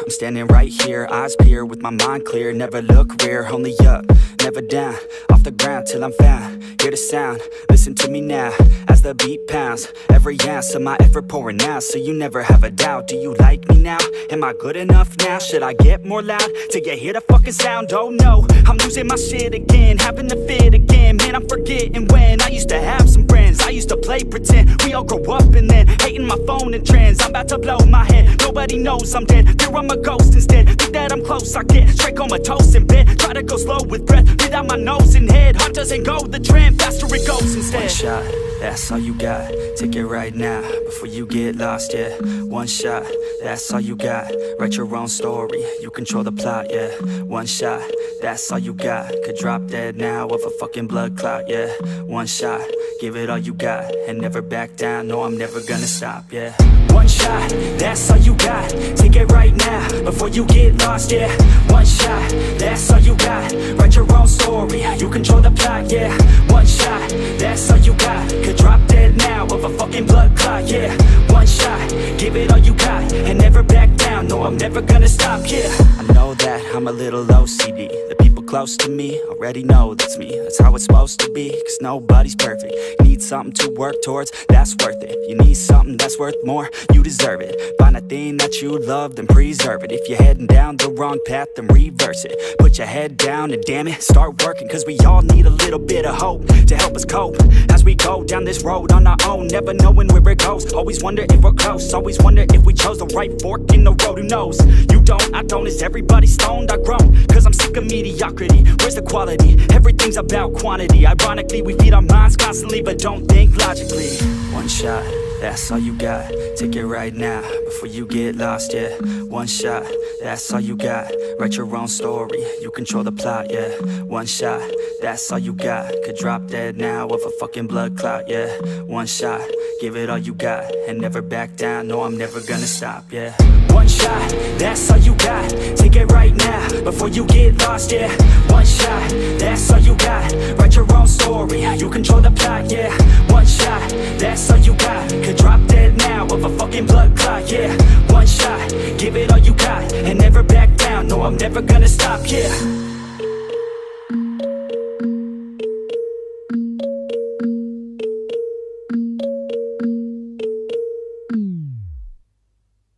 I'm standing right here, eyes peer with my mind clear. Never look rear, only up, never down. Off the ground till I'm found. Hear the sound, listen to me now. As the beat pounds, every ounce of my effort pouring out. So you never have a doubt, do you like me now? Am I good enough now? Should I get more loud till you hear the fucking sound? Oh no, I'm losing my shit again, having to fit again. Man, I'm forgetting when I used to have some friends. I used to play pretend, we all grow up and then hating my phone and trends. I'm about to blow my head, nobody knows I'm dead. Fear I'm a ghost instead, think that I'm close, I get straight comatose in bed. Try to go slow with breath, breathe out my nose and head. Heart doesn't go the trend, faster it goes instead. One shot, that's all you got, take it right now, before you get lost, yeah. One shot, that's all you got, write your own story, you control the plot, yeah. One shot, that's all you got, could drop dead now of a fucking blood clot, yeah. One shot, give it all you got, and never back down, no I'm never gonna stop, yeah. One shot, that's all you got, take it right now, before you get lost, yeah. One shot, that's all you got, write your own story, you control the plot, yeah. One shot, that's all you got, could drop dead now of a fucking blood clot, yeah. One shot, give it all you got, and never back down, no I'm never gonna stop, yeah. I know that I'm a little OCD, the people close to me already know that's me. That's how it's supposed to be, cause nobody's perfect. You need something to work towards, that's worth it. You need something that's worth more, you deserve it. Find a thing that you love, then preserve it. If you're heading down the wrong path, then reverse it. Put your head down and damn it, start working. Cause we all need a little bit of hope to help us cope as we go down this road on our own, never knowing where it goes. Always wonder if we're close, always wonder if we chose the right fork in the road. Who knows? You don't, I don't, is everybody stoned? I groan, cause I'm sick of mediocrity. Where's the quality? Everything's about quantity. Ironically, we feed our minds constantly, but don't think logically. One shot, that's all you got, take it right now, before you get lost, yeah. One shot, that's all you got, write your own story, you control the plot, yeah. One shot, that's all you got, could drop dead now of a fucking blood clot, yeah. One shot, give it all you got, and never back down, no I'm never gonna stop, yeah. One shot, that's all you got, take it right now, before you get lost, yeah. One shot, that's all you got, write your own story, you control the plot, yeah. One shot, that's all you got, could drop dead now of a fucking blood clot, yeah. One shot, give it all you got, and never back down, no I'm never gonna stop, yeah.